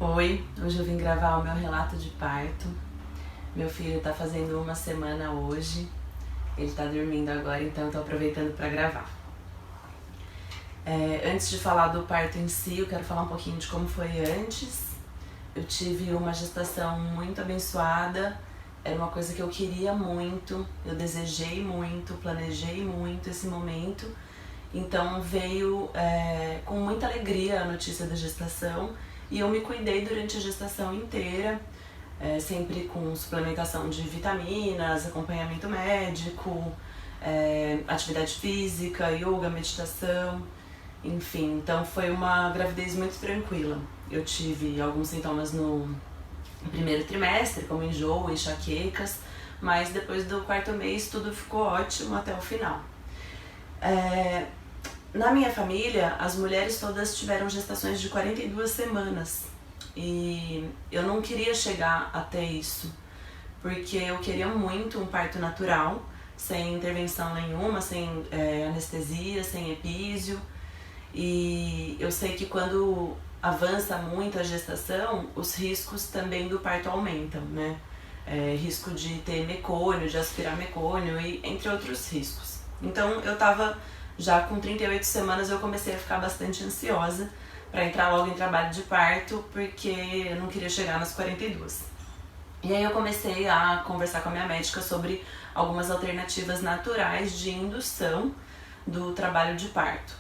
Oi, hoje eu vim gravar o meu relato de parto. Meu filho tá fazendo 1 semana hoje, ele tá dormindo agora, então eu tô aproveitando para gravar. Antes de falar do parto em si, eu quero falar um pouquinho de como foi antes. Eu tive uma gestação muito abençoada, era uma coisa que eu queria muito, eu desejei muito, planejei muito esse momento. Então veio com muita alegria a notícia da gestação e eu me cuidei durante a gestação inteira, sempre com suplementação de vitaminas, acompanhamento médico, atividade física, yoga, meditação, enfim. Então foi uma gravidez muito tranquila. Eu tive alguns sintomas no primeiro trimestre, como enjoo, enxaquecas, mas depois do 4º mês tudo ficou ótimo até o final. Na minha família, as mulheres todas tiveram gestações de 42 semanas e eu não queria chegar até isso, porque eu queria muito um parto natural, sem intervenção nenhuma, sem anestesia, sem epísio. E eu sei que quando avança muito a gestação, os riscos também do parto aumentam, né? Risco de ter mecônio, de aspirar mecônio e entre outros riscos. Então eu tava já com 38 semanas, eu comecei a ficar bastante ansiosa para entrar logo em trabalho de parto, porque eu não queria chegar nas 42. E aí eu comecei a conversar com a minha médica sobre algumas alternativas naturais de indução do trabalho de parto.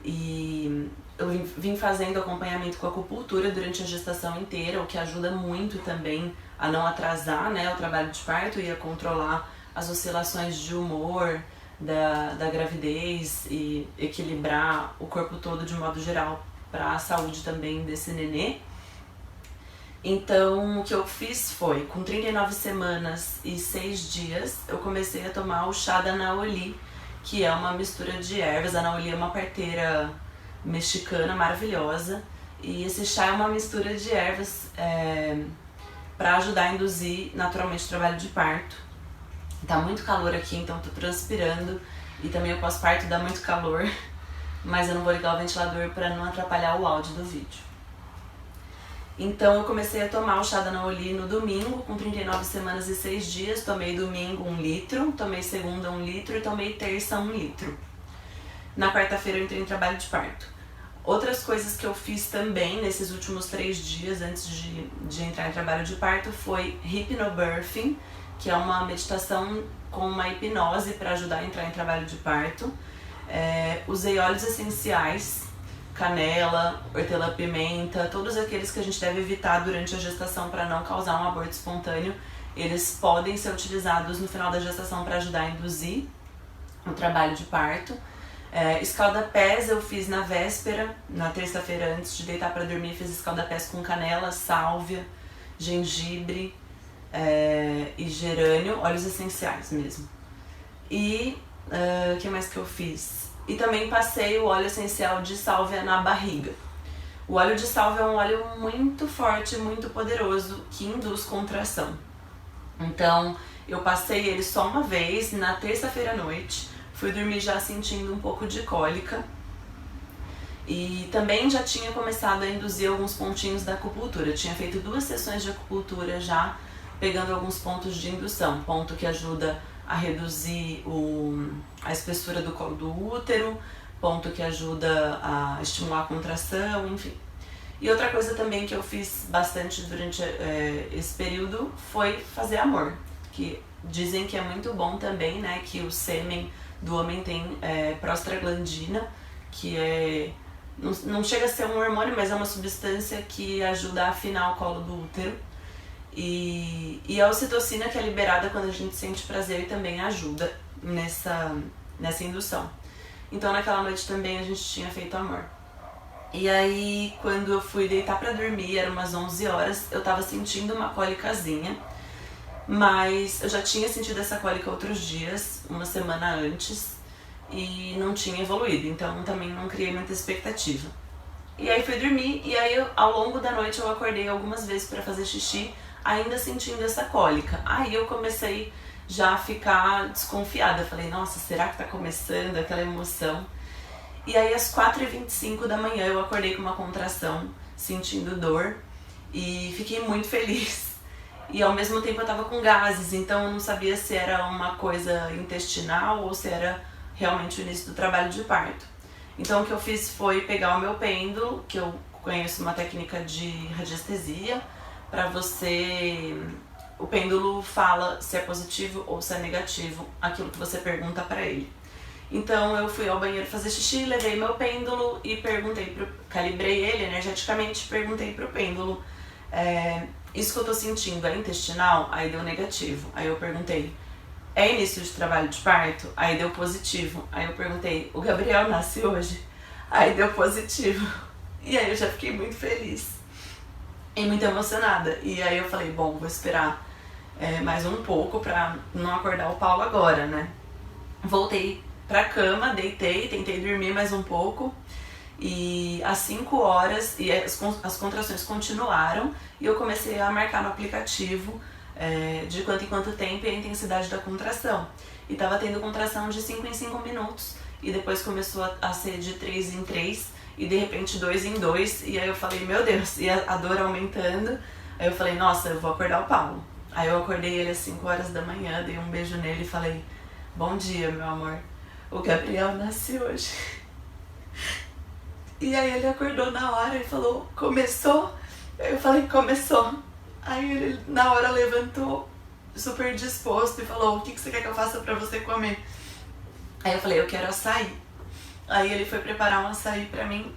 E eu vim fazendo acompanhamento com acupuntura durante a gestação inteira, o que ajuda muito também a não atrasar, né, o trabalho de parto e a controlar as oscilações de humor da gravidez e equilibrar o corpo todo de modo geral para a saúde também desse nenê. Então o que eu fiz foi, com 39 semanas e 6 dias, eu comecei a tomar o chá da Naoli, que é uma mistura de ervas. A Naoli é uma parteira mexicana maravilhosa e esse chá é uma mistura de ervas para ajudar a induzir naturalmente o trabalho de parto. Tá muito calor aqui, então tô transpirando e também o pós-parto dá muito calor, mas eu não vou ligar o ventilador para não atrapalhar o áudio do vídeo. Então eu comecei a tomar o chá da Naoli no domingo, com 39 semanas e 6 dias, tomei domingo 1 litro, tomei segunda 1 litro e tomei terça 1 litro. Na quarta-feira eu entrei em trabalho de parto. Outras coisas que eu fiz também nesses últimos 3 dias antes de entrar em trabalho de parto foi hypnobirthing, que é uma meditação com uma hipnose para ajudar a entrar em trabalho de parto. Usei óleos essenciais, canela, hortelã-pimenta, todos aqueles que a gente deve evitar durante a gestação para não causar um aborto espontâneo. Eles podem ser utilizados no final da gestação para ajudar a induzir o trabalho de parto. Escalda-pés eu fiz na véspera, na terça-feira antes de deitar para dormir, fiz escalda-pés com canela, sálvia, gengibre e gerânio, óleos essenciais mesmo. E o que mais que eu fiz? E também passei o óleo essencial de sálvia na barriga. O óleo de sálvia é um óleo muito forte, muito poderoso, que induz contração. Então eu passei ele só uma vez, na terça-feira à noite, fui dormir já sentindo um pouco de cólica. E também já tinha começado a induzir alguns pontinhos da acupuntura. Eu tinha feito 2 sessões de acupuntura já, pegando alguns pontos de indução. Ponto que ajuda a reduzir a espessura do colo do útero, ponto que ajuda a estimular a contração, enfim. E outra coisa também que eu fiz bastante durante esse período foi fazer amor, que dizem que é muito bom também, né, que o sêmen do homem tem prostaglandina, que não chega a ser um hormônio, mas é uma substância que ajuda a afinar o colo do útero. E a ocitocina, que é liberada quando a gente sente prazer, e também ajuda nessa indução. Então naquela noite também a gente tinha feito amor. E aí quando eu fui deitar pra dormir, eram umas 11 horas, eu tava sentindo uma cólicazinha, mas eu já tinha sentido essa cólica outros dias, 1 semana antes, e não tinha evoluído, então também não criei muita expectativa. E aí fui dormir, e aí ao longo da noite eu acordei algumas vezes para fazer xixi, ainda sentindo essa cólica. Aí eu comecei já a ficar desconfiada, eu falei, nossa, será que tá começando aquela emoção? E aí às 4h25 da manhã eu acordei com uma contração, sentindo dor, e fiquei muito feliz. E ao mesmo tempo eu tava com gases, então eu não sabia se era uma coisa intestinal ou se era realmente o início do trabalho de parto. Então o que eu fiz foi pegar o meu pêndulo, que eu conheço uma técnica de radiestesia, para você... O pêndulo fala se é positivo ou se é negativo aquilo que você pergunta para ele. Então eu fui ao banheiro fazer xixi, levei meu pêndulo e calibrei ele energeticamente, perguntei pro pêndulo, isso que eu tô sentindo é intestinal? Aí deu negativo. Aí eu perguntei, é início de trabalho de parto? Aí deu positivo. Aí eu perguntei, o Gabriel nasce hoje? Aí deu positivo. E aí eu já fiquei muito feliz e muito emocionada. E aí eu falei, bom, vou esperar mais um pouco pra não acordar o Paulo agora, né? Voltei pra cama, deitei, tentei dormir mais um pouco. E às 5 horas, e as contrações continuaram, e eu comecei a marcar no aplicativo de quanto em quanto tempo e a intensidade da contração. E tava tendo contração de 5 em 5 minutos, e depois começou a ser de 3 em 3, e de repente 2 em 2, e aí eu falei, meu Deus, e a dor aumentando. Aí eu falei, nossa, eu vou acordar o Paulo. Aí eu acordei ele às 5 horas da manhã, dei um beijo nele e falei, bom dia, meu amor, o Gabriel nasce hoje. E aí ele acordou na hora e falou, começou? Eu falei, começou. Aí ele na hora levantou, super disposto, e falou, o que você quer que eu faça pra você comer? Aí eu falei, eu quero açaí. Aí ele foi preparar um açaí pra mim,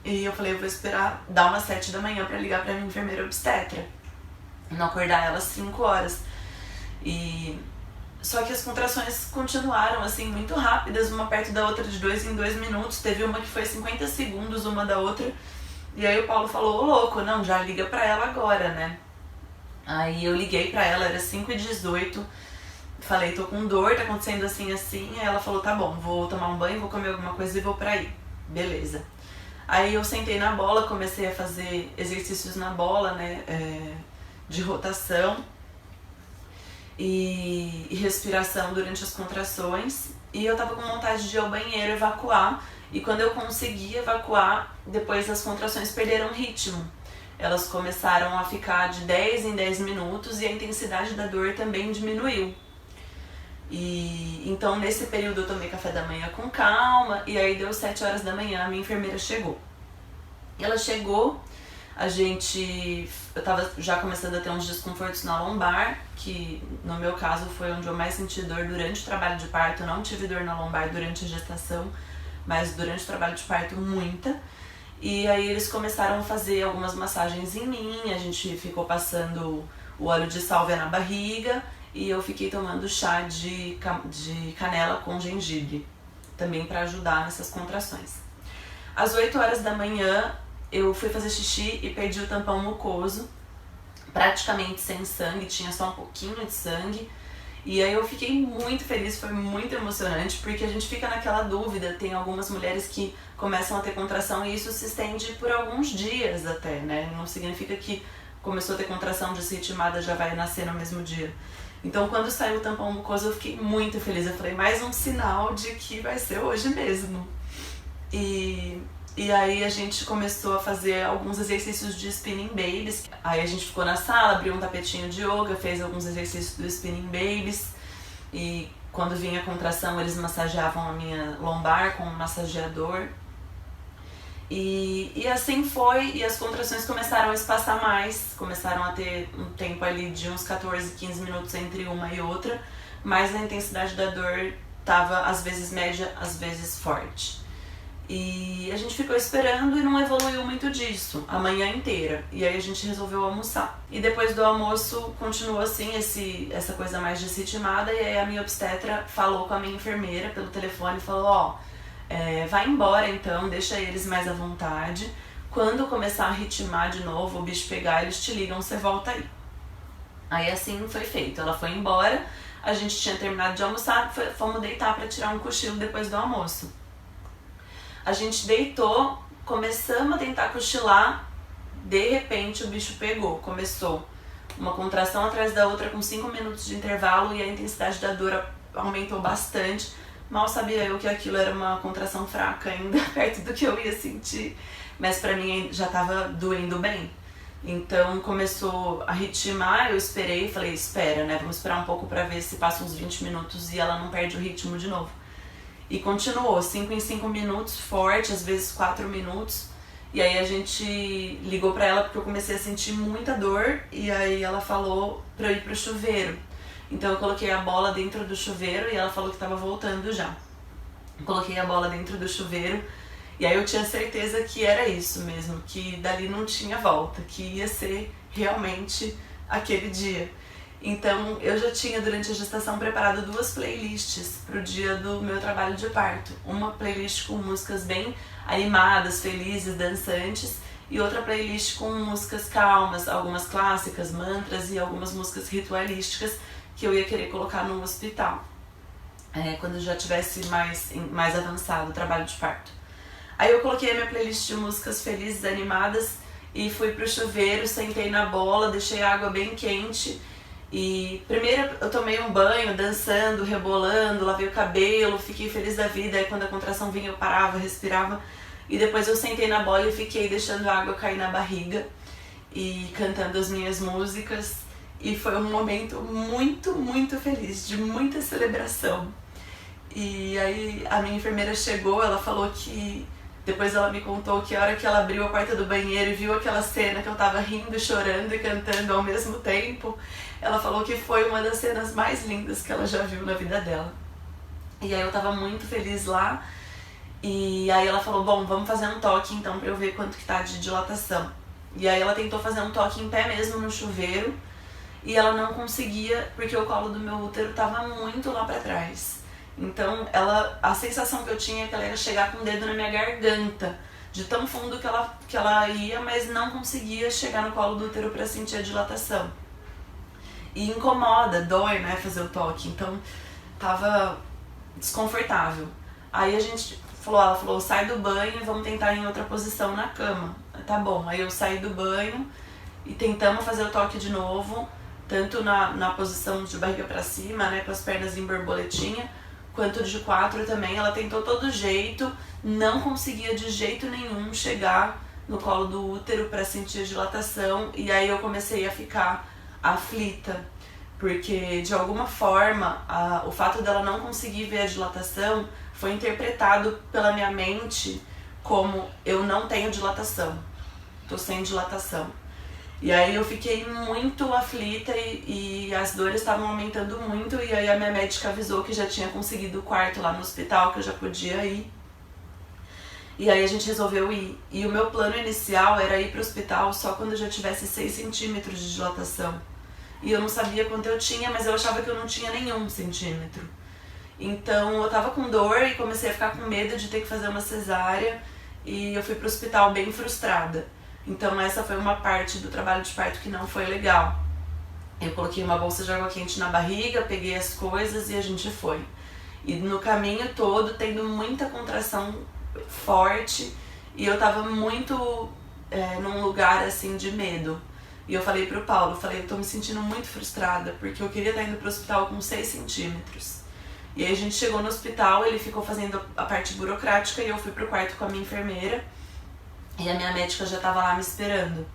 e eu falei, eu vou esperar dar umas 7 da manhã pra ligar pra minha enfermeira obstetra, não acordar ela às 5 horas. Só que as contrações continuaram assim muito rápidas, uma perto da outra, de 2 em 2 minutos. Teve uma que foi 50 segundos uma da outra. E aí o Paulo falou, ô louco, não, já liga pra ela agora, né? Aí eu liguei pra ela, era 5h18. Falei, tô com dor, tá acontecendo assim, assim. Aí ela falou, tá bom, vou tomar um banho, vou comer alguma coisa e vou pra aí. Beleza. Aí eu sentei na bola, comecei a fazer exercícios na bola, né, de rotação e respiração durante as contrações. E eu tava com vontade de ir ao banheiro evacuar. E quando eu consegui evacuar, depois as contrações perderam ritmo. Elas começaram a ficar de 10 em 10 minutos e a intensidade da dor também diminuiu. E então nesse período eu tomei café da manhã com calma, e aí deu 7 horas da manhã, a minha enfermeira chegou. E ela chegou, eu tava já começando a ter uns desconfortos na lombar, que no meu caso foi onde eu mais senti dor durante o trabalho de parto. Eu não tive dor na lombar durante a gestação, mas durante o trabalho de parto muita. E aí eles começaram a fazer algumas massagens em mim, a gente ficou passando o óleo de sálvia na barriga, e eu fiquei tomando chá de canela com gengibre, também para ajudar nessas contrações. Às 8 horas da manhã eu fui fazer xixi e perdi o tampão mucoso, praticamente sem sangue, tinha só um pouquinho de sangue. E aí eu fiquei muito feliz, foi muito emocionante, porque a gente fica naquela dúvida. Tem algumas mulheres que começam a ter contração e isso se estende por alguns dias até, né? Não significa que começou a ter contração desritimada já vai nascer no mesmo dia. Então quando saiu o tampão mucoso eu fiquei muito feliz, eu falei, mais um sinal de que vai ser hoje mesmo. E aí a gente começou a fazer alguns exercícios de spinning babies. Aí a gente ficou na sala, abriu um tapetinho de yoga, fez alguns exercícios do spinning babies. E quando vinha a contração eles massageavam a minha lombar com um massageador. E assim foi, e as contrações começaram a espaçar mais, começaram a ter um tempo ali de uns 14, 15 minutos entre uma e outra, mas a intensidade da dor estava às vezes média, às vezes forte. E a gente ficou esperando e não evoluiu muito disso, a manhã inteira. E aí a gente resolveu almoçar. E depois do almoço continuou assim, essa coisa mais desritimada. E aí a minha obstetra falou com a minha enfermeira pelo telefone e falou, vai embora então, deixa eles mais à vontade. Quando começar a ritmar de novo, o bicho pegar, eles te ligam, você volta aí. Aí assim foi feito, ela foi embora, a gente tinha terminado de almoçar, fomos deitar para tirar um cochilo depois do almoço. A gente deitou, começamos a tentar cochilar, de repente o bicho pegou, começou uma contração atrás da outra com 5 minutos de intervalo e a intensidade da dor aumentou bastante. Mal sabia eu que aquilo era uma contração fraca ainda, perto do que eu ia sentir, mas pra mim já tava doendo bem. Então começou a ritmar, eu esperei, falei, espera, né? Vamos esperar um pouco pra ver se passa uns 20 minutos e ela não perde o ritmo de novo. E continuou, 5 em 5 minutos, forte, às vezes 4 minutos. E aí a gente ligou pra ela porque eu comecei a sentir muita dor e aí ela falou pra eu ir pro chuveiro. Então eu coloquei a bola dentro do chuveiro e ela falou que tava voltando já. Coloquei a bola dentro do chuveiro e aí eu tinha certeza que era isso mesmo, que dali não tinha volta, que ia ser realmente aquele dia. Então eu já tinha durante a gestação preparado 2 playlists pro dia do meu trabalho de parto. Uma playlist com músicas bem animadas, felizes, dançantes, e outra playlist com músicas calmas, algumas clássicas, mantras e algumas músicas ritualísticas que eu ia querer colocar no hospital, quando já tivesse mais avançado o trabalho de parto. Aí eu coloquei a minha playlist de músicas felizes, animadas e fui pro chuveiro, sentei na bola, deixei a água bem quente e primeiro eu tomei um banho, dançando, rebolando, lavei o cabelo, fiquei feliz da vida, aí quando a contração vinha eu parava, respirava e depois eu sentei na bola e fiquei deixando a água cair na barriga e cantando as minhas músicas e foi um momento muito, muito feliz, de muita celebração. E aí a minha enfermeira chegou, ela falou que depois ela me contou que a hora que ela abriu a porta do banheiro e viu aquela cena que eu tava rindo, chorando e cantando ao mesmo tempo, ela falou que foi uma das cenas mais lindas que ela já viu na vida dela. E aí eu tava muito feliz lá, e aí ela falou, bom, vamos fazer um toque então pra eu ver quanto que tá de dilatação. E aí ela tentou fazer um toque em pé mesmo no chuveiro, e ela não conseguia porque o colo do meu útero tava muito lá pra trás. Então a sensação que eu tinha é que ela ia chegar com o dedo na minha garganta, de tão fundo que ela ia, mas não conseguia chegar no colo do útero para sentir a dilatação. E incomoda, dói, né, fazer o toque, então tava desconfortável. Aí ela falou, sai do banho e vamos tentar em outra posição na cama. Tá bom, aí eu saí do banho e tentamos fazer o toque de novo, tanto na posição de barriga para cima, né, com as pernas em borboletinha, quanto de 4 também. Ela tentou todo jeito, não conseguia de jeito nenhum chegar no colo do útero para sentir a dilatação, e aí eu comecei a ficar aflita, porque de alguma forma o fato dela não conseguir ver a dilatação foi interpretado pela minha mente como eu não tenho dilatação, tô sem dilatação. E aí eu fiquei muito aflita e as dores estavam aumentando muito, e aí a minha médica avisou que já tinha conseguido o quarto lá no hospital, que eu já podia ir. E aí a gente resolveu ir. E o meu plano inicial era ir pro hospital só quando eu já tivesse 6 centímetros de dilatação. E eu não sabia quanto eu tinha, mas eu achava que eu não tinha nenhum centímetro. Então eu tava com dor e comecei a ficar com medo de ter que fazer uma cesárea, e eu fui pro hospital bem frustrada. Então essa foi uma parte do trabalho de parto que não foi legal. Eu coloquei uma bolsa de água quente na barriga, peguei as coisas e a gente foi. E no caminho todo tendo muita contração forte, e eu tava muito num lugar assim de medo. E eu falei pro Paulo, eu tô me sentindo muito frustrada, porque eu queria estar indo pro hospital com 6 centímetros. E aí a gente chegou no hospital, ele ficou fazendo a parte burocrática e eu fui pro quarto com a minha enfermeira. E a minha médica já tava lá me esperando.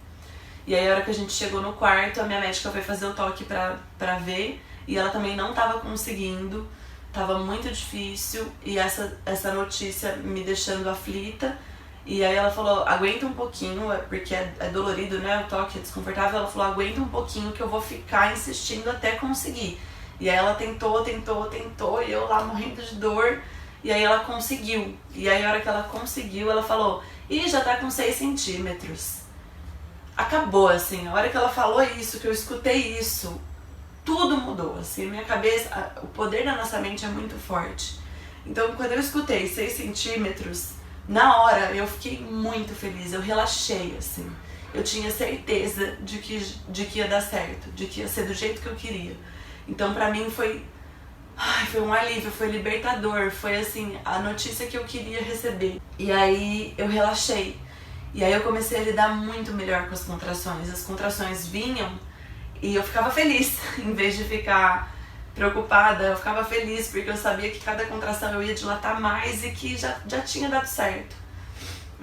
E aí a hora que a gente chegou no quarto, a minha médica foi fazer o toque pra ver, e ela também não tava conseguindo, tava muito difícil, e essa notícia me deixando aflita. E aí ela falou, aguenta um pouquinho, porque é dolorido, né, o toque é desconfortável. Ela falou, aguenta um pouquinho que eu vou ficar insistindo até conseguir. E aí ela tentou, e eu lá morrendo de dor, e aí ela conseguiu. E aí a hora que ela conseguiu, ela falou, e já tá com 6 centímetros. Acabou, assim, a hora que ela falou isso, que eu escutei isso, tudo mudou, assim, minha cabeça, o poder da nossa mente é muito forte. Então quando eu escutei 6 centímetros, na hora eu fiquei muito feliz, eu relaxei, assim. Eu tinha certeza de que ia dar certo, de que ia ser do jeito que eu queria. Então pra mim foi um alívio, foi libertador, foi assim, a notícia que eu queria receber. E aí eu relaxei. E aí eu comecei a lidar muito melhor com as contrações. As contrações vinham e eu ficava feliz, em vez de ficar preocupada, eu ficava feliz porque eu sabia que cada contração eu ia dilatar mais e que já tinha dado certo.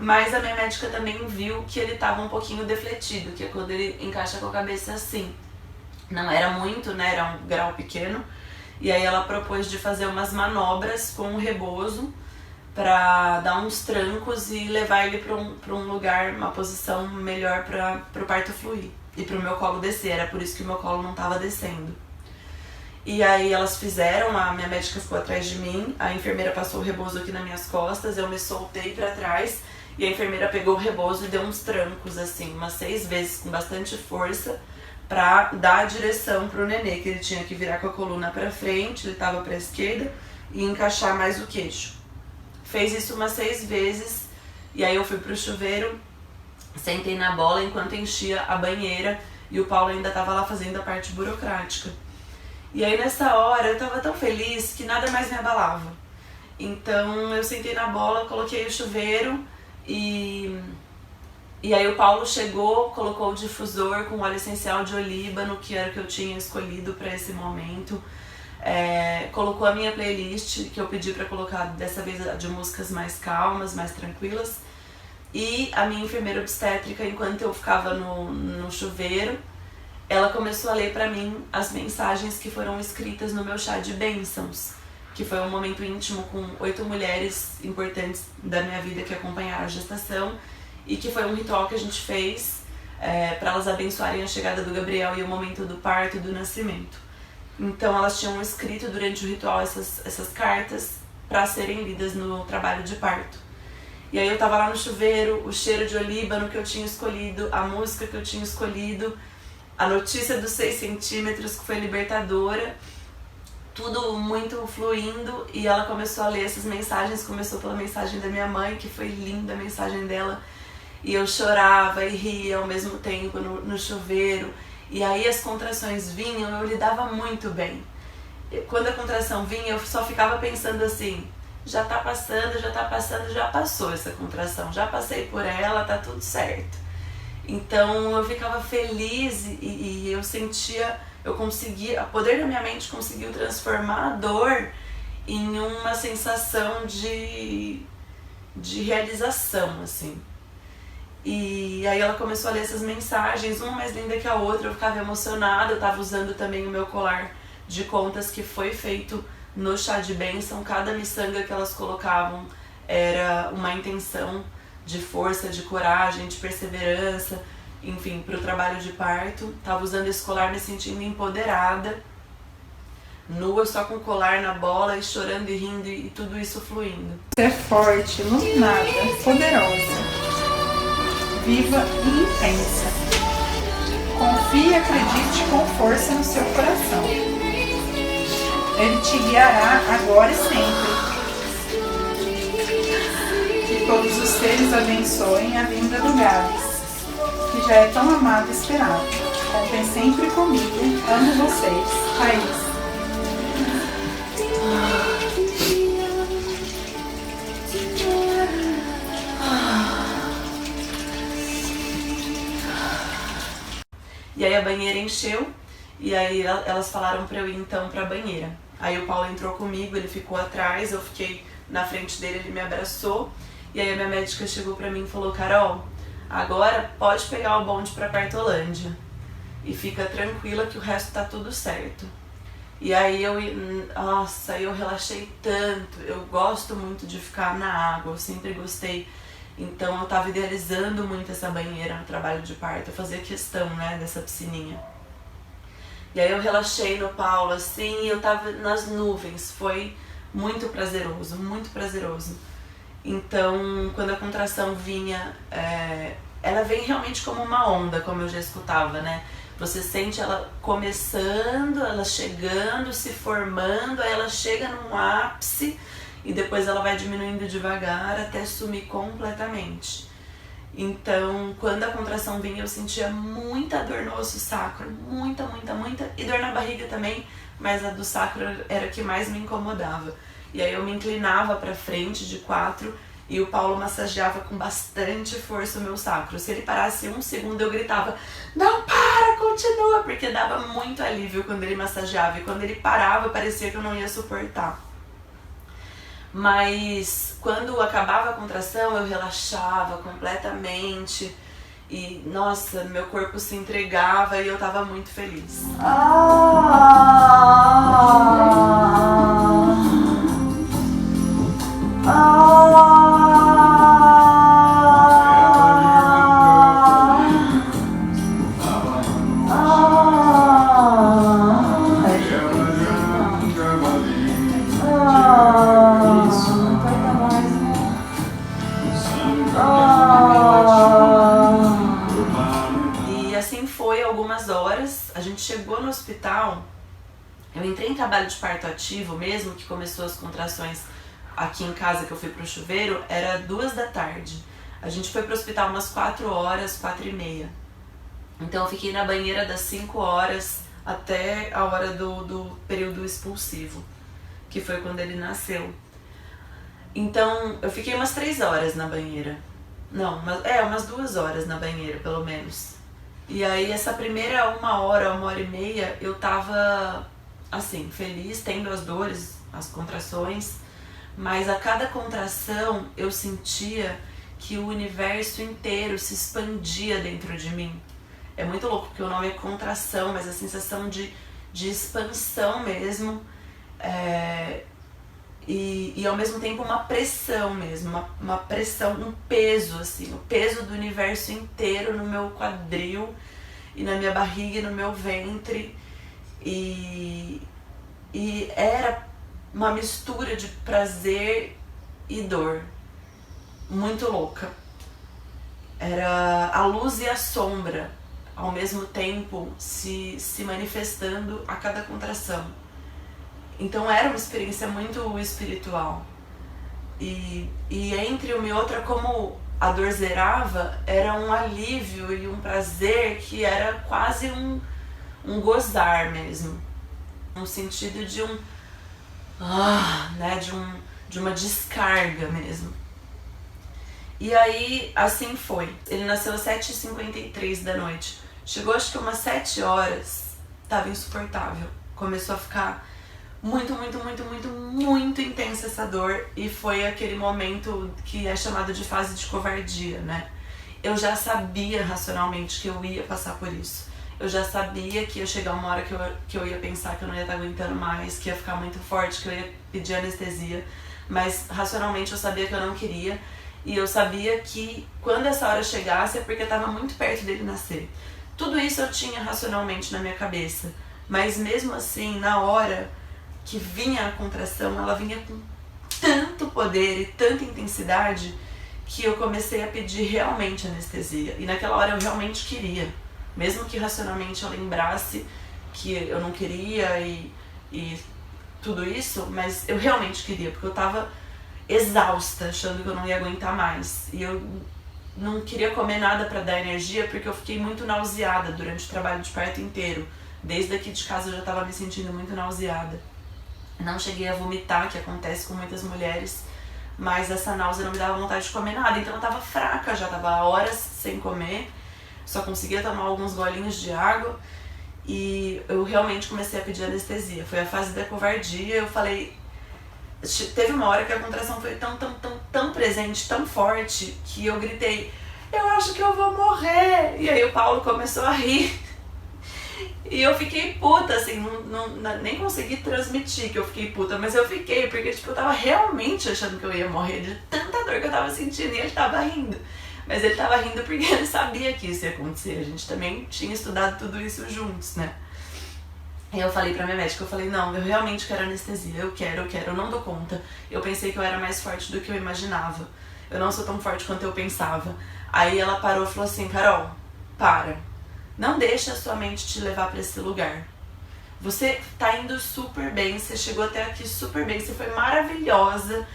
Mas a minha médica também viu que ele tava um pouquinho defletido, que é quando ele encaixa com a cabeça assim. Não era muito, né? Era um grau pequeno. E aí ela propôs de fazer umas manobras com o rebozo pra dar uns trancos e levar ele pra um lugar, uma posição melhor pro parto fluir. E pro meu colo descer, era por isso que o meu colo não tava descendo. E aí elas fizeram, a minha médica ficou atrás de mim, a enfermeira passou o rebozo aqui nas minhas costas, eu me soltei pra trás e a enfermeira pegou o rebozo e deu uns trancos, assim, umas 6 vezes com bastante força pra dar a direção pro nenê, que ele tinha que virar com a coluna pra frente, ele tava pra esquerda, e encaixar mais o queixo. Fez isso umas 6 vezes, e aí eu fui pro chuveiro, sentei na bola enquanto enchia a banheira, e o Paulo ainda tava lá fazendo a parte burocrática. E aí nessa hora eu tava tão feliz que nada mais me abalava. Então eu sentei na bola, coloquei o chuveiro e aí o Paulo chegou, colocou o difusor com óleo essencial de olíbano, que era o que eu tinha escolhido para esse momento. Colocou a minha playlist, que eu pedi para colocar dessa vez de músicas mais calmas, mais tranquilas. E a minha enfermeira obstétrica, enquanto eu ficava no chuveiro, ela começou a ler pra mim as mensagens que foram escritas no meu chá de bênçãos, que foi um momento íntimo com 8 mulheres importantes da minha vida que acompanharam a gestação e que foi um ritual que a gente fez para elas abençoarem a chegada do Gabriel e o momento do parto e do nascimento. Então elas tinham escrito durante o ritual essas cartas para serem lidas no trabalho de parto. E aí eu tava lá no chuveiro, o cheiro de olíbano que eu tinha escolhido, a música que eu tinha escolhido, a notícia dos 6 centímetros que foi libertadora, tudo muito fluindo, e ela começou a ler essas mensagens, começou pela mensagem da minha mãe, que foi linda a mensagem dela, e eu chorava e ria ao mesmo tempo no chuveiro, e aí as contrações vinham, eu lidava muito bem. Quando a contração vinha, eu só ficava pensando assim, já passando, já passou essa contração, já passei por ela, tá tudo certo. Então eu ficava feliz e eu sentia, eu conseguia, o poder da minha mente conseguiu transformar a dor em uma sensação de realização, assim. E aí ela começou a ler essas mensagens, uma mais linda que a outra, eu ficava emocionada, eu tava usando também o meu colar de contas que foi feito no chá de bênção, cada miçanga que elas colocavam era uma intenção de força, de coragem, de perseverança, enfim, para o trabalho de parto. Tava usando esse colar me sentindo empoderada, nua, só com o colar na bola e chorando e rindo e tudo isso fluindo. Você é forte, iluminada, poderosa, viva e intensa. Confie e acredite com força no seu coração. Ele te guiará agora e sempre. Que todos os seres abençoem a vinda do Gabs, que já é tão amado e esperado. Contem sempre comigo. Amo vocês. Thaís. E aí a banheira encheu, e aí elas falaram pra eu ir então pra banheira. Aí o Paulo entrou comigo, ele ficou atrás, eu fiquei na frente dele, ele me abraçou. E aí a minha médica chegou pra mim e falou, Carol, agora pode pegar o bonde pra Partolândia. E fica tranquila que o resto tá tudo certo. E aí eu relaxei tanto, eu gosto muito de ficar na água, eu sempre gostei. Então eu tava idealizando muito essa banheira no trabalho de parto, eu fazia questão, né, dessa piscininha. E aí eu relaxei no Paulo, assim, e eu tava nas nuvens, foi muito prazeroso, muito prazeroso. Então, quando a contração vinha, ela vem realmente como uma onda, como eu já escutava, né? Você sente ela começando, ela chegando, se formando, aí ela chega num ápice e depois ela vai diminuindo devagar até sumir completamente. Então, quando a contração vinha, eu sentia muita dor no osso sacro, muita, e dor na barriga também, mas a do sacro era a que mais me incomodava. E aí eu me inclinava pra frente de 4 e o Paulo massageava com bastante força o meu sacro. Se ele parasse 1 segundo, eu gritava, não para, continua, porque dava muito alívio quando ele massageava. E quando ele parava, parecia que eu não ia suportar. Mas quando acabava a contração eu relaxava completamente e, nossa, meu corpo se entregava e eu tava muito feliz. E assim foi algumas horas, a gente chegou no hospital, eu entrei em trabalho de parto ativo mesmo, que começou as contrações aqui em casa, que eu fui pro chuveiro, era 2 da tarde. A gente foi pro hospital umas 4 horas, 4h30. Então eu fiquei na banheira das 5 horas até a hora do período expulsivo, que foi quando ele nasceu. Então eu fiquei umas 3 horas na banheira. Não, umas 2 horas na banheira, pelo menos. E aí essa primeira 1 hora, 1h30, eu tava, assim, feliz, tendo as dores, as contrações, mas a cada contração eu sentia que o universo inteiro se expandia dentro de mim. É muito louco, porque o nome é contração, mas a sensação de expansão mesmo, e ao mesmo tempo uma pressão mesmo, uma pressão, um peso, assim, o peso do universo inteiro no meu quadril e na minha barriga e no meu ventre, e era uma mistura de prazer e dor, muito louca. Era a luz e a sombra ao mesmo tempo se manifestando a cada contração. Então era uma experiência muito espiritual. E entre uma e outra, como a dor zerava, era um alívio e um prazer que era quase um gozar mesmo. No sentido de de uma descarga mesmo. E aí, assim foi. Ele nasceu às 7h53 da noite. Chegou acho que umas 7 horas, tava insuportável. Começou a ficar muito intensa essa dor, e foi aquele momento que é chamado de fase de covardia, né? Eu já sabia racionalmente que eu ia passar por isso. Eu já sabia que ia chegar uma hora que eu ia pensar que eu não ia estar aguentando mais, que ia ficar muito forte, que eu ia pedir anestesia, mas racionalmente eu sabia que eu não queria, e eu sabia que quando essa hora chegasse é porque eu estava muito perto dele nascer. Tudo isso eu tinha racionalmente na minha cabeça, mas mesmo assim, na hora que vinha a contração, ela vinha com tanto poder e tanta intensidade que eu comecei a pedir realmente anestesia. E naquela hora eu realmente queria, mesmo que racionalmente eu lembrasse que eu não queria e tudo isso, mas eu realmente queria, porque eu tava exausta, achando que eu não ia aguentar mais. E eu não queria comer nada pra dar energia, porque eu fiquei muito nauseada durante o trabalho de parto inteiro. Desde aqui de casa eu já tava me sentindo muito nauseada. Não cheguei a vomitar, que acontece com muitas mulheres, mas essa náusea não me dava vontade de comer nada, então eu tava fraca, já tava horas sem comer, só conseguia tomar alguns golinhos de água, e eu realmente comecei a pedir anestesia. Foi a fase da covardia. Eu falei, teve uma hora que a contração foi tão presente, tão forte, que eu gritei, eu acho que eu vou morrer, e aí o Paulo começou a rir. E eu fiquei puta, assim, nem consegui transmitir que eu fiquei puta, mas eu fiquei, porque tipo, eu tava realmente achando que eu ia morrer de tanta dor que eu tava sentindo, e ele tava rindo. Mas ele tava rindo porque ele sabia que isso ia acontecer, a gente também tinha estudado tudo isso juntos, né? E eu falei pra minha médica, eu falei, não, eu realmente quero anestesia, eu quero, eu não dou conta. Eu pensei que eu era mais forte do que eu imaginava, eu não sou tão forte quanto eu pensava. Aí ela parou e falou assim, Carol, para. Não deixa a sua mente te levar pra esse lugar. Você tá indo super bem, você chegou até aqui super bem, você foi maravilhosa,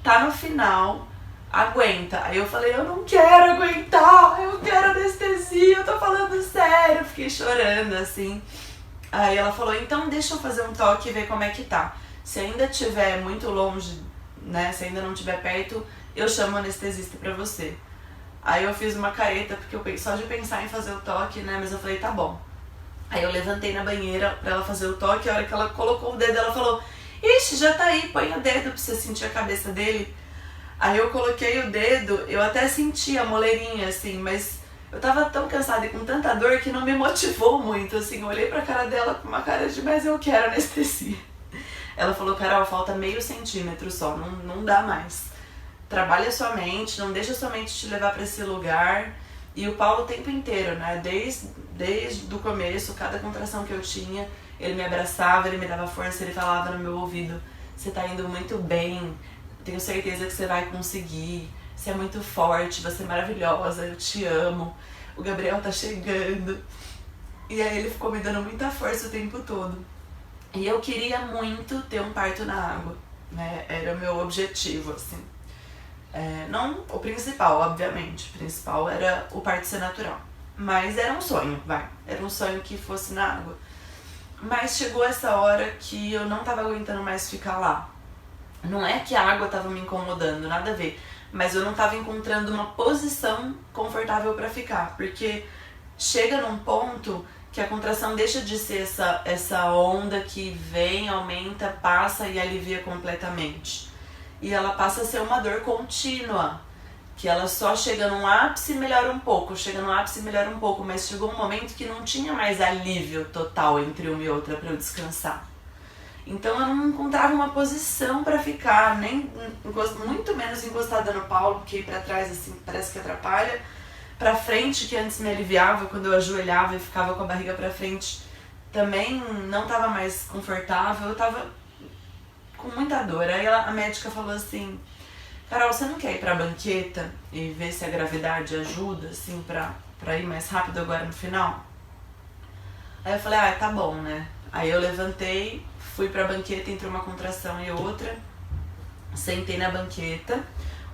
tá no final, aguenta. Aí eu falei, eu não quero aguentar, eu quero anestesia, eu tô falando sério. Fiquei chorando, assim. Aí ela falou, então deixa eu fazer um toque e ver como é que tá. Se ainda estiver muito longe, né, se ainda não estiver perto, eu chamo o anestesista pra você. Aí eu fiz uma careta, porque só de pensar em fazer o toque, né, mas eu falei, tá bom. Aí eu levantei na banheira pra ela fazer o toque, a hora que ela colocou o dedo, ela falou, ixi, já tá aí, põe o dedo pra você sentir a cabeça dele. Aí eu coloquei o dedo, eu até senti a moleirinha, assim, mas eu tava tão cansada e com tanta dor que não me motivou muito, assim. Eu olhei pra cara dela com uma cara de, mas eu quero anestesia. Ela falou, Carol, falta meio centímetro só, não dá mais. Trabalha sua mente, não deixa sua mente te levar pra esse lugar. E o Paulo o tempo inteiro, né, desde o começo, cada contração que eu tinha, ele me abraçava, ele me dava força, ele falava no meu ouvido, você tá indo muito bem, tenho certeza que você vai conseguir, você é muito forte, você é maravilhosa, eu te amo, o Gabriel tá chegando. E aí ele ficou me dando muita força o tempo todo. E eu queria muito ter um parto na água, né, era o meu objetivo, assim. Não o principal, obviamente, o principal era o parto ser natural. Mas era um sonho, era um sonho que fosse na água. Mas chegou essa hora que eu não tava aguentando mais ficar lá. Não é que a água tava me incomodando, nada a ver. Mas eu não tava encontrando uma posição confortável pra ficar. Porque chega num ponto que a contração deixa de ser essa onda que vem, aumenta, passa e alivia completamente. E ela passa a ser uma dor contínua. Que ela só chega num ápice e melhora um pouco, chega num ápice e melhora um pouco, mas chegou um momento que não tinha mais alívio total entre uma e outra pra eu descansar. Então eu não encontrava uma posição pra ficar, nem muito menos encostada no Paulo, porque ir pra trás assim parece que atrapalha. Pra frente, que antes me aliviava, quando eu ajoelhava e ficava com a barriga pra frente, também não tava mais confortável, eu tava com muita dor. Aí a médica falou assim, Carol, você não quer ir pra banqueta e ver se a gravidade ajuda, assim, pra ir mais rápido agora no final? Aí eu falei, tá bom, né? Aí eu levantei, fui pra banqueta entre uma contração e outra, sentei na banqueta.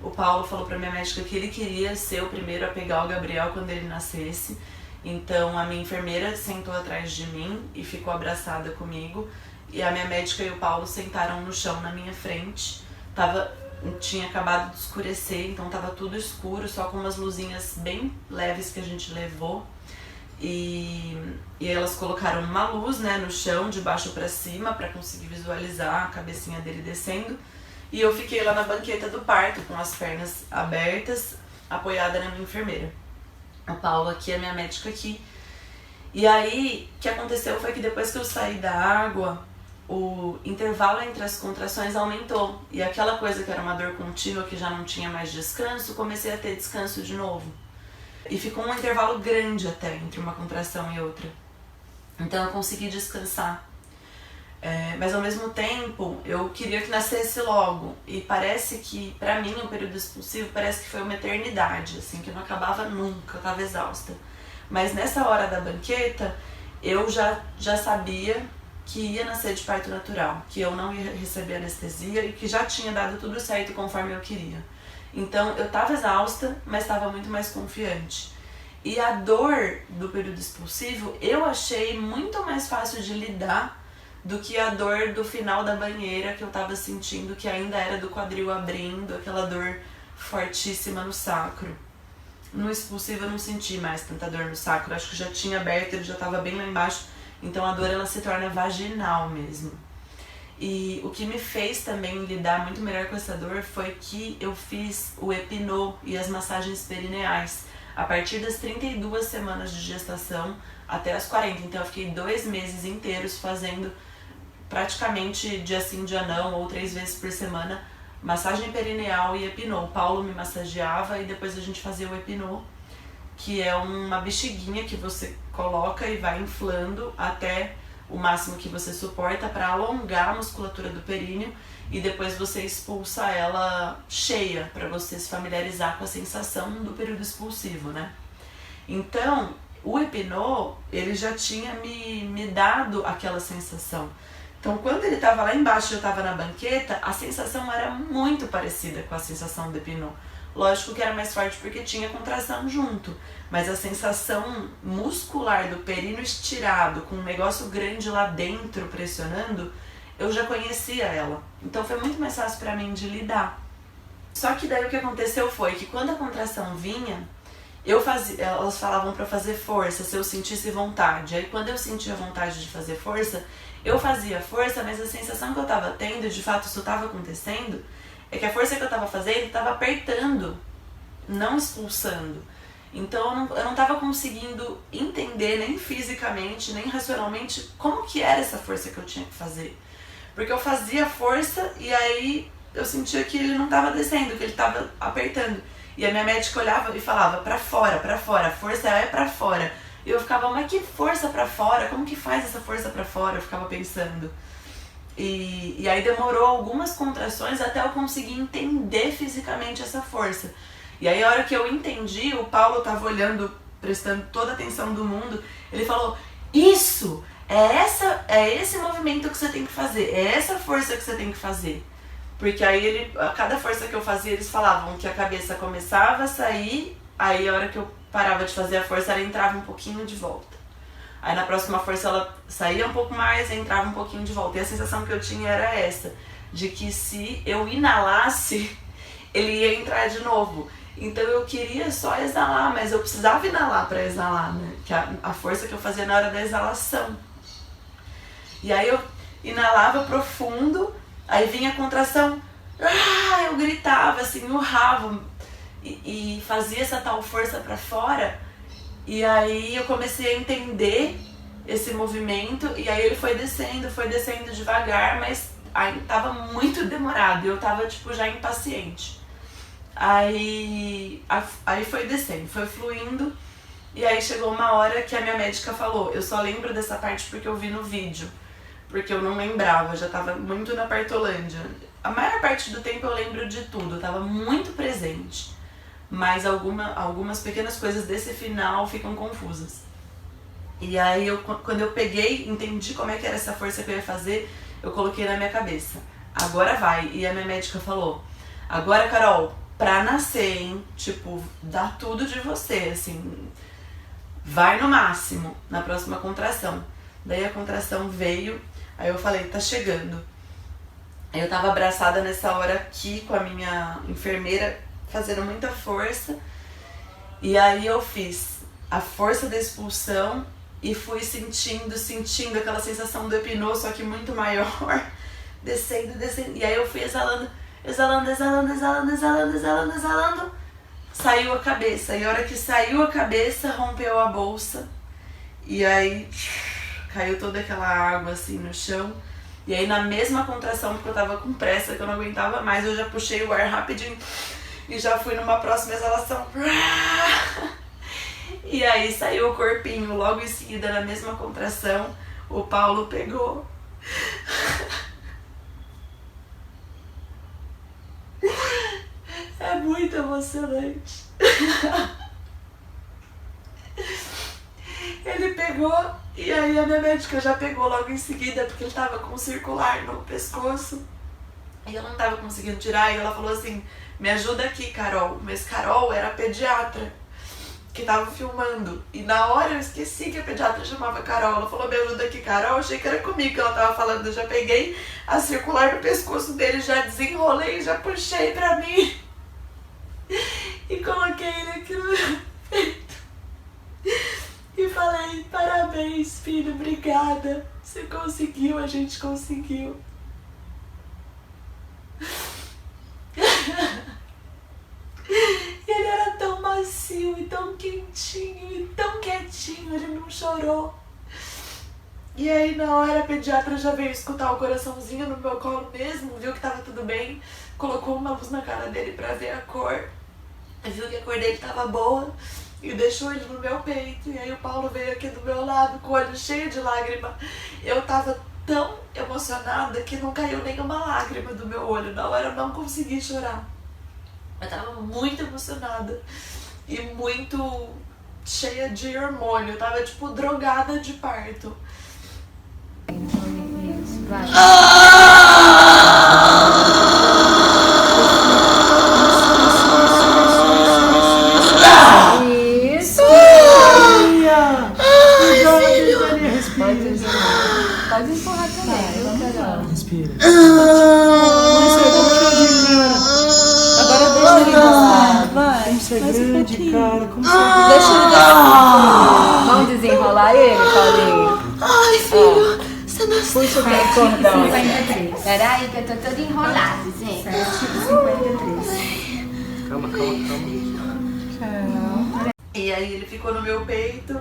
O Paulo falou pra minha médica que ele queria ser o primeiro a pegar o Gabriel quando ele nascesse. Então a minha enfermeira sentou atrás de mim e ficou abraçada comigo. E a minha médica e o Paulo sentaram no chão na minha frente. Tinha acabado de escurecer, então tava tudo escuro, só com umas luzinhas bem leves que a gente levou. E elas colocaram uma luz, né, no chão, de baixo pra cima, pra conseguir visualizar a cabecinha dele descendo. E eu fiquei lá na banqueta do parto, com as pernas abertas, apoiada na minha enfermeira. O Paulo aqui, a minha médica aqui. E aí, o que aconteceu foi que depois que eu saí da água, o intervalo entre as contrações aumentou. E aquela coisa que era uma dor contínua, que já não tinha mais descanso, comecei a ter descanso de novo. E ficou um intervalo grande até entre uma contração e outra. Então eu consegui descansar. Mas ao mesmo tempo, eu queria que nascesse logo. E parece que, pra mim, o período expulsivo parece que foi uma eternidade, assim, que não acabava nunca, eu tava exausta. Mas nessa hora da banqueta, eu já sabia que ia nascer de parto natural, que eu não ia receber anestesia e que já tinha dado tudo certo conforme eu queria. Então eu tava exausta, mas estava muito mais confiante. E a dor do período expulsivo eu achei muito mais fácil de lidar do que a dor do final da banheira, que eu tava sentindo que ainda era do quadril abrindo, aquela dor fortíssima no sacro. No expulsivo eu não senti mais tanta dor no sacro, acho que já tinha aberto, ele já tava bem lá embaixo, então a dor ela se torna vaginal mesmo. E o que me fez também lidar muito melhor com essa dor foi que eu fiz o Epinô e as massagens perineais a partir das 32 semanas de gestação até as 40. Então eu fiquei 2 meses inteiros fazendo praticamente dia sim, dia não, ou 3 vezes por semana, massagem perineal e Epinô. O Paulo me massageava e depois a gente fazia o Epinô, que é uma bexiguinha que você coloca e vai inflando até o máximo que você suporta para alongar a musculatura do períneo e depois você expulsa ela cheia para você se familiarizar com a sensação do período expulsivo, né? Então, o Epinô, ele já tinha me dado aquela sensação. Então, quando ele estava lá embaixo e eu estava na banqueta, a sensação era muito parecida com a sensação do Epinô. Lógico que era mais forte porque tinha contração junto, mas a sensação muscular do períneo estirado, com um negócio grande lá dentro pressionando, eu já conhecia ela. Então foi muito mais fácil para mim de lidar. Só que daí o que aconteceu foi que quando a contração vinha elas falavam pra fazer força, se eu sentisse vontade. Aí quando eu sentia vontade de fazer força, eu fazia força, mas a sensação que eu tava tendo, de fato isso tava acontecendo, é que a força que eu tava fazendo tava apertando, não expulsando. Então eu não tava conseguindo entender nem fisicamente, nem racionalmente como que era essa força que eu tinha que fazer. Porque eu fazia força e aí eu sentia que ele não tava descendo, que ele tava apertando. E a minha médica olhava e falava, pra fora, a força é pra fora. E eu ficava, mas que força pra fora? Como que faz essa força pra fora? Eu ficava pensando. E aí demorou algumas contrações até eu conseguir entender fisicamente essa força. E aí a hora que eu entendi, o Paulo tava olhando, prestando toda a atenção do mundo, ele falou, isso, é esse movimento que você tem que fazer, é essa força que você tem que fazer. Porque aí a cada força que eu fazia, eles falavam que a cabeça começava a sair, aí a hora que eu parava de fazer a força, ela entrava um pouquinho de volta. Aí na próxima força ela saía um pouco mais e entrava um pouquinho de volta. E a sensação que eu tinha era essa, de que se eu inalasse, ele ia entrar de novo. Então eu queria só exalar, mas eu precisava inalar para exalar, né? Que a força que eu fazia na hora da exalação. E aí eu inalava profundo, aí vinha a contração, eu gritava assim, urrava e fazia essa tal força para fora. E aí eu comecei a entender esse movimento e aí ele foi descendo devagar, mas aí tava muito demorado e eu tava tipo já impaciente. Aí foi descendo, foi fluindo e aí chegou uma hora que a minha médica falou, eu só lembro dessa parte porque eu vi no vídeo, porque eu não lembrava, eu já tava muito na Partolândia. A maior parte do tempo eu lembro de tudo, eu tava muito presente, mas algumas pequenas coisas desse final ficam confusas. E aí quando eu peguei, entendi como é que era essa força que eu ia fazer, eu coloquei na minha cabeça, agora vai. E a minha médica falou, agora Carol, pra nascer, hein? Tipo, dá tudo de você, assim, vai no máximo na próxima contração. Daí a contração veio, aí eu falei, tá chegando. Aí eu tava abraçada nessa hora aqui com a minha enfermeira, fazendo muita força. E aí eu fiz a força da expulsão e fui sentindo aquela sensação do epinô, só que muito maior, descendo. E aí eu fui exalando, saiu a cabeça. E a hora que saiu a cabeça, rompeu a bolsa. E aí caiu toda aquela água assim no chão. E aí na mesma contração, porque eu tava com pressa, que eu não aguentava mais, eu já puxei o ar rapidinho e já fui numa próxima exalação. E aí saiu o corpinho. Logo em seguida, na mesma contração, o Paulo pegou. É muito emocionante. Ele pegou e aí a minha médica já pegou logo em seguida, porque ele tava com um circular no pescoço e eu não tava conseguindo tirar. E ela falou assim, me ajuda aqui, Carol. Mas Carol era a pediatra que tava filmando. E na hora eu esqueci que a pediatra chamava Carol. Ela falou, me ajuda aqui, Carol. Eu achei que era comigo que ela tava falando. Eu já peguei a circular no pescoço dele, já desenrolei, já puxei pra mim e coloquei ele aqui no meu peito e falei, parabéns, filho, obrigada, você conseguiu, a gente conseguiu. Ele era tão macio e tão quentinho e tão quietinho, ele não chorou. E aí na hora a pediatra já veio escutar o coraçãozinho no meu colo mesmo, viu que tava tudo bem, colocou uma luz na cara dele pra ver a cor, viu que a cor dele tava boa e deixou ele no meu peito. E aí o Paulo veio aqui do meu lado com o olho cheio de lágrima. Eu tava tão emocionada que não caiu nenhuma lágrima do meu olho, na hora eu não consegui chorar. Eu tava muito emocionada e muito cheia de hormônio, eu tava tipo drogada de parto. Isso. Pode empurrar também. Respira. Agora deixa ele vai. você é grande, cara. Como você Vamos desenrolar ele, Paulinho? Ai, filho, você não Puxa o cordão. 53. Peraí que eu tô todo enrolado, gente. 7,53. Calma. E aí ele ficou no meu peito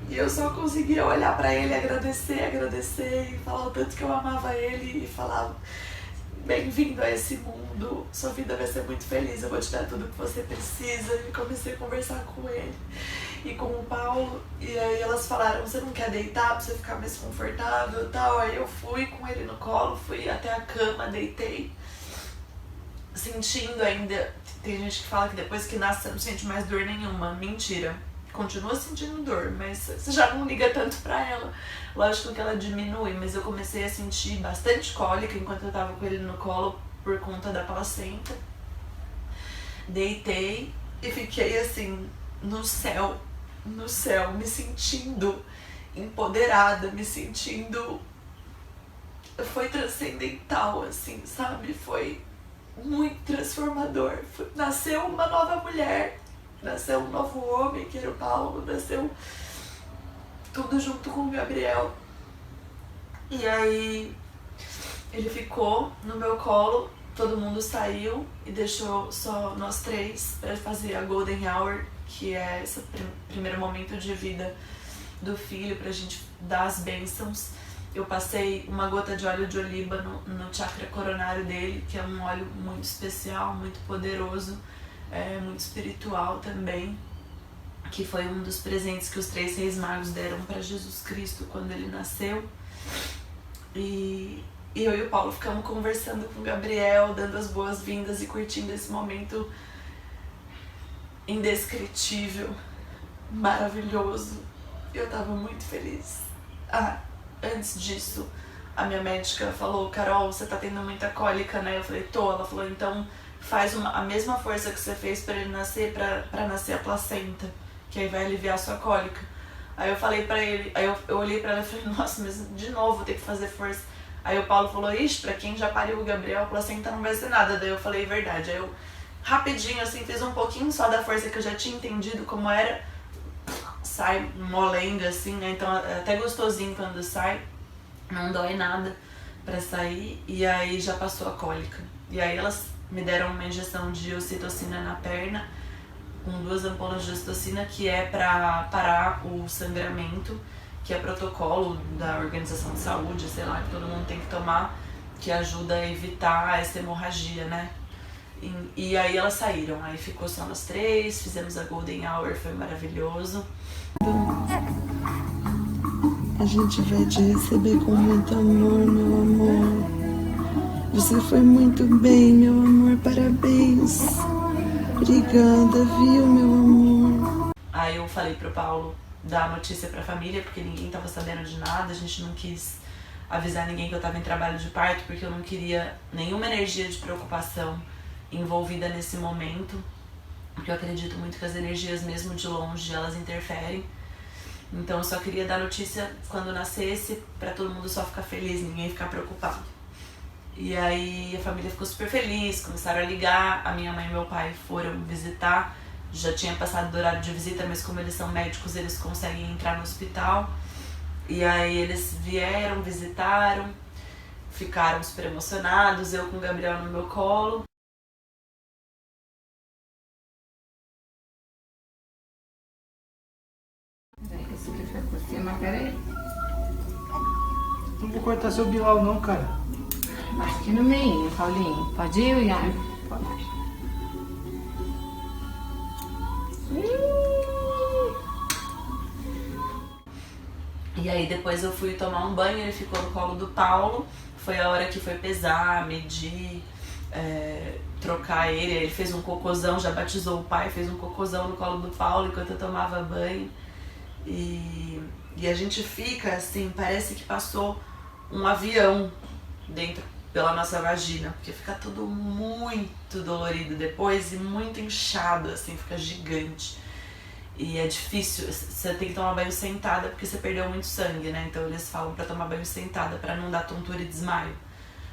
e eu só conseguia olhar pra ele, agradecer e falar o tanto que eu amava ele e falava: bem-vindo a esse mundo, sua vida vai ser muito feliz, eu vou te dar tudo que você precisa. E comecei a conversar com ele e com o Paulo, e aí elas falaram: você não quer deitar pra você ficar mais confortável e tal? Aí eu fui com ele no colo, fui até a cama, deitei, sentindo ainda. Tem gente que fala que depois que nasce você não sente mais dor nenhuma. Mentira. Continua sentindo dor, mas você já não liga tanto pra ela. Lógico que ela diminui, mas eu comecei a sentir bastante cólica enquanto eu tava com ele no colo por conta da placenta. Deitei e fiquei assim, no céu, me sentindo empoderada, me sentindo... Foi transcendental, assim, sabe? Foi muito transformador. Nasceu uma nova mulher, nasceu um novo homem, que era o Paulo, nasceu tudo junto com o Gabriel. E aí ele ficou no meu colo, todo mundo saiu e deixou só nós três para fazer a Golden Hour, que é esse primeiro momento de vida do filho, pra gente dar as bênçãos. Eu passei uma gota de óleo de oliva no chakra coronário dele, que é um óleo muito especial, muito poderoso, muito espiritual também, que foi um dos presentes que os 3 reis magos deram para Jesus Cristo quando ele nasceu. E eu e o Paulo ficamos conversando com o Gabriel, dando as boas-vindas e curtindo esse momento indescritível, maravilhoso. Eu tava muito feliz. Antes disso, a minha médica falou: Carol, você tá tendo muita cólica, né? Eu falei: tô. Ela falou: então faz a mesma força que você fez pra ele nascer, pra nascer a placenta, que aí vai aliviar a sua cólica. Aí eu falei pra ele, aí eu olhei pra ela e falei: nossa, mas de novo vou ter que fazer força. Aí o Paulo falou: ixi, pra quem já pariu o Gabriel, a placenta não vai ser nada. Daí eu falei: verdade. Aí eu, rapidinho, assim, fiz um pouquinho só da força que eu já tinha entendido como era. Sai molenga, assim, né? Então é até gostosinho quando sai, não dói nada pra sair. E aí já passou a cólica. E aí elas me deram uma injeção de ocitocina na perna, com 2 ampolas de ocitocina, que é pra parar o sangramento, que é protocolo da Organização de Saúde, sei lá, que todo mundo tem que tomar, que ajuda a evitar essa hemorragia, né? E aí elas saíram, aí ficou só nós 3, fizemos a Golden Hour, foi maravilhoso. A gente vai te receber com muito amor, meu amor. Você foi muito bem, meu amor, parabéns. Obrigada, viu, meu amor? Aí eu falei pro Paulo dar a notícia pra família, porque ninguém tava sabendo de nada, a gente não quis avisar ninguém que eu tava em trabalho de parto, porque eu não queria nenhuma energia de preocupação envolvida nesse momento, porque eu acredito muito que as energias, mesmo de longe, elas interferem. Então eu só queria dar notícia quando nascesse, pra todo mundo só ficar feliz, ninguém ficar preocupado. E aí a família ficou super feliz, começaram a ligar, a minha mãe e meu pai foram visitar, já tinha passado do horário de visita, mas como eles são médicos, eles conseguem entrar no hospital. E aí eles vieram, visitaram, ficaram super emocionados, eu com o Gabriel no meu colo. Esse aqui foi por cima, peraí. Não vou cortar seu Bilal não, cara. Acho que no meio, Paulinho. Pode ir, Ian? Pode. E aí depois eu fui tomar um banho, ele ficou no colo do Paulo. Foi a hora que foi pesar, medir, trocar ele. Ele fez um cocôzão, já batizou o pai, fez um cocôzão no colo do Paulo enquanto eu tomava banho. E a gente fica assim, parece que passou um avião dentro pela nossa vagina, porque fica tudo muito dolorido depois e muito inchado, assim, fica gigante. E é difícil, você tem que tomar banho sentada porque você perdeu muito sangue, né? Então eles falam pra tomar banho sentada, pra não dar tontura e desmaio.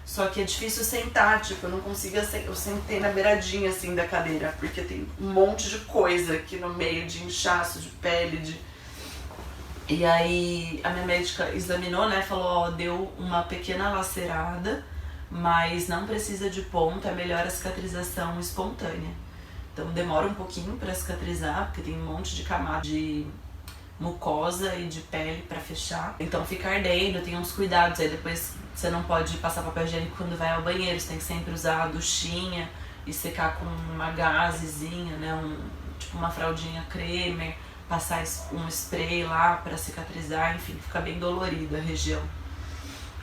Só que é difícil sentar, tipo, eu não consigo, eu sentei na beiradinha, assim, da cadeira, porque tem um monte de coisa aqui no meio, de inchaço, de pele, E aí a minha médica examinou, né, falou, ó, deu uma pequena lacerada, mas não precisa de ponto, é melhor a cicatrização espontânea. Então demora um pouquinho pra cicatrizar, porque tem um monte de camada de mucosa e de pele pra fechar. Então fica ardendo, tem uns cuidados, aí depois você não pode passar papel higiênico quando vai ao banheiro, você tem que sempre usar a duchinha e secar com uma gazezinha, né, tipo uma fraldinha creme, passar um spray lá pra cicatrizar, enfim, fica bem dolorido a região.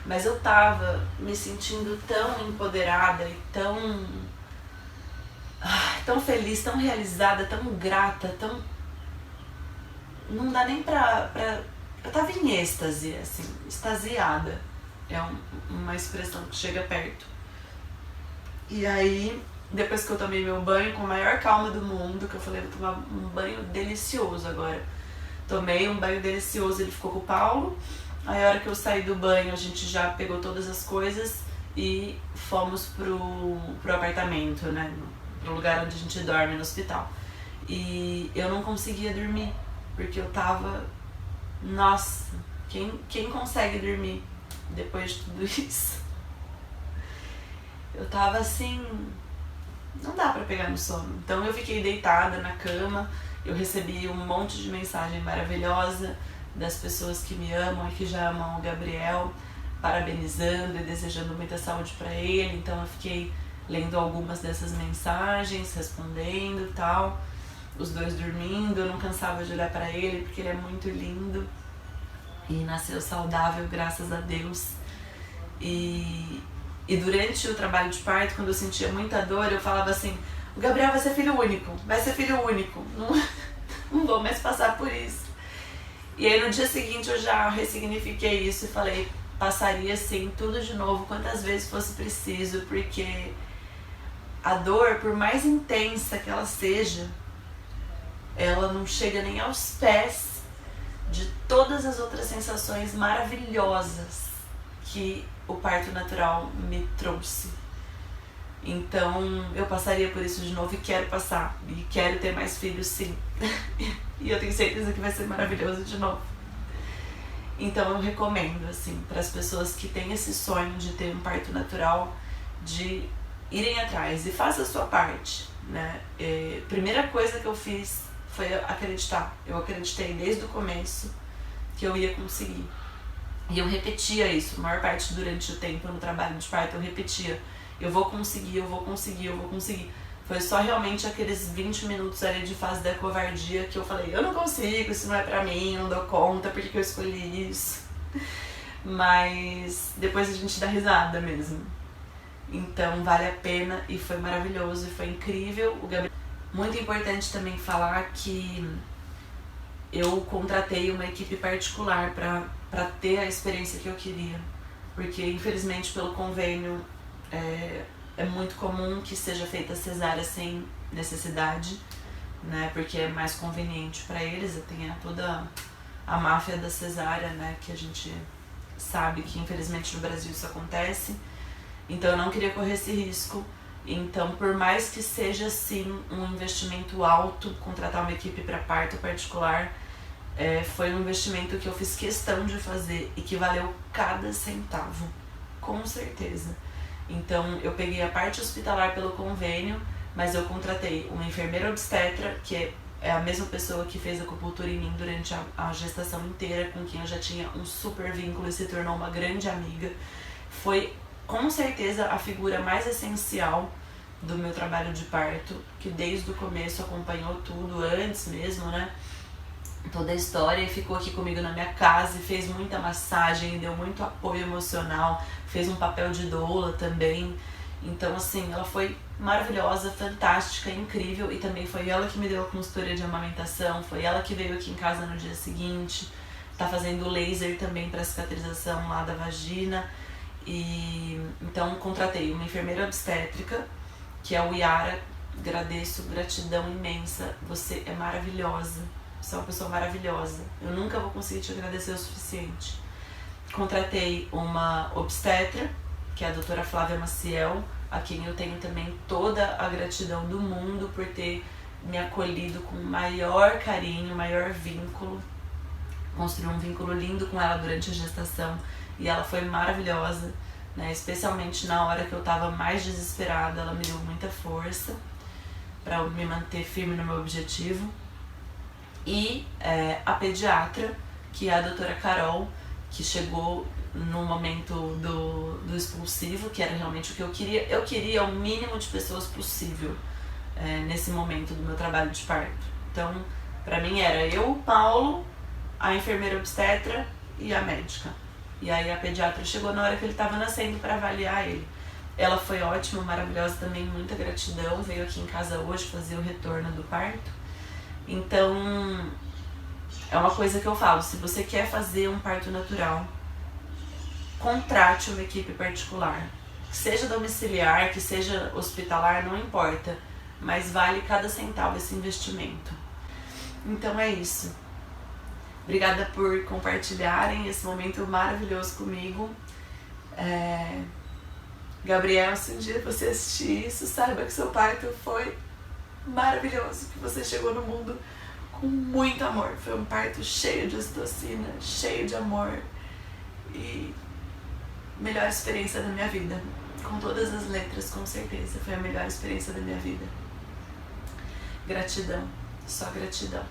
Mas eu tava me sentindo tão empoderada e tão feliz, tão realizada, tão grata, tão... Não dá nem pra... Eu tava em êxtase, assim, extasiada. É uma expressão que chega perto. E aí, depois que eu tomei meu banho com a maior calma do mundo, que eu falei, vou tomar um banho delicioso agora. Tomei um banho delicioso, ele ficou com o Paulo. Aí a hora que eu saí do banho, a gente já pegou todas as coisas e fomos pro apartamento, né? Pro lugar onde a gente dorme no hospital. E eu não conseguia dormir, porque eu tava... Nossa, quem consegue dormir depois de tudo isso? Eu tava assim... Não dá pra pegar no sono. Então eu fiquei deitada na cama, eu recebi um monte de mensagem maravilhosa das pessoas que me amam e que já amam o Gabriel, parabenizando e desejando muita saúde pra ele. Então eu fiquei lendo algumas dessas mensagens, respondendo e tal. Os dois dormindo, eu não cansava de olhar pra ele porque ele é muito lindo e nasceu saudável, graças a Deus. E durante o trabalho de parto, quando eu sentia muita dor, eu falava assim, o Gabriel vai ser filho único, não vou mais passar por isso. E aí no dia seguinte eu já ressignifiquei isso e falei, passaria sim, tudo de novo, quantas vezes fosse preciso, porque a dor, por mais intensa que ela seja, ela não chega nem aos pés de todas as outras sensações maravilhosas que o parto natural me trouxe. Então eu passaria por isso de novo e quero passar. E quero ter mais filhos, sim. E eu tenho certeza que vai ser maravilhoso de novo. Então eu recomendo, assim, para as pessoas que têm esse sonho de ter um parto natural, de irem atrás e faça a sua parte, né? Primeira coisa que eu fiz foi acreditar. Eu acreditei desde o começo que eu ia conseguir. E eu repetia isso, a maior parte durante o tempo no trabalho de parto, eu repetia. Eu vou conseguir, eu vou conseguir, eu vou conseguir. Foi só realmente aqueles 20 minutos ali de fase da covardia que eu falei, eu não consigo, isso não é pra mim, eu não dou conta, por que eu escolhi isso? Mas depois a gente dá risada mesmo. Então vale a pena e foi maravilhoso e foi incrível. O Gabriel... Muito importante também falar que eu contratei uma equipe particular para ter a experiência que eu queria. Porque infelizmente pelo convênio é muito comum que seja feita cesárea sem necessidade, né? Porque é mais conveniente para eles, tem toda a máfia da cesárea, né? Que a gente sabe que infelizmente no Brasil isso acontece. Então eu não queria correr esse risco. Então, por mais que seja sim um investimento alto, contratar uma equipe para parto particular, foi um investimento que eu fiz questão de fazer e que valeu cada centavo, com certeza. Então, eu peguei a parte hospitalar pelo convênio, mas eu contratei uma enfermeira obstetra, que é a mesma pessoa que fez acupuntura em mim durante a gestação inteira, com quem eu já tinha um super vínculo e se tornou uma grande amiga. Foi com certeza a figura mais essencial do meu trabalho de parto, que desde o começo acompanhou tudo, antes mesmo, né? Toda a história, e ficou aqui comigo na minha casa e fez muita massagem, deu muito apoio emocional, fez um papel de doula também. Então assim, ela foi maravilhosa, fantástica, incrível, e também foi ela que me deu a consultoria de amamentação, foi ela que veio aqui em casa no dia seguinte, tá fazendo laser também para cicatrização lá da vagina. E então contratei uma enfermeira obstétrica, que é o Yara. Agradeço, gratidão imensa, você é maravilhosa, você é uma pessoa maravilhosa, eu nunca vou conseguir te agradecer o suficiente. Contratei uma obstetra, que é a doutora Flávia Maciel, a quem eu tenho também toda a gratidão do mundo por ter me acolhido com o maior carinho, maior vínculo. Construí um vínculo lindo com ela durante a gestação e ela foi maravilhosa, né? Especialmente na hora que eu estava mais desesperada, ela me deu muita força para me manter firme no meu objetivo. E a pediatra, que é a doutora Carol, que chegou no momento do expulsivo, que era realmente o que eu queria. Eu queria o mínimo de pessoas possível nesse momento do meu trabalho de parto. Então, pra mim era eu, o Paulo, a enfermeira obstetra e a médica. E aí a pediatra chegou na hora que ele estava nascendo para avaliar ele. Ela foi ótima, maravilhosa também, muita gratidão. Veio aqui em casa hoje fazer o retorno do parto. Então, é uma coisa que eu falo, se você quer fazer um parto natural, contrate uma equipe particular. Que seja domiciliar, que seja hospitalar, não importa. Mas vale cada centavo esse investimento. Então é isso. Obrigada por compartilharem esse momento maravilhoso comigo. Gabriel, se um dia você assistir isso, saiba que seu parto foi maravilhoso, que você chegou no mundo com muito amor. Foi um parto cheio de ocitocina, cheio de amor e melhor experiência da minha vida. Com todas as letras, com certeza. Foi a melhor experiência da minha vida. Gratidão, só gratidão.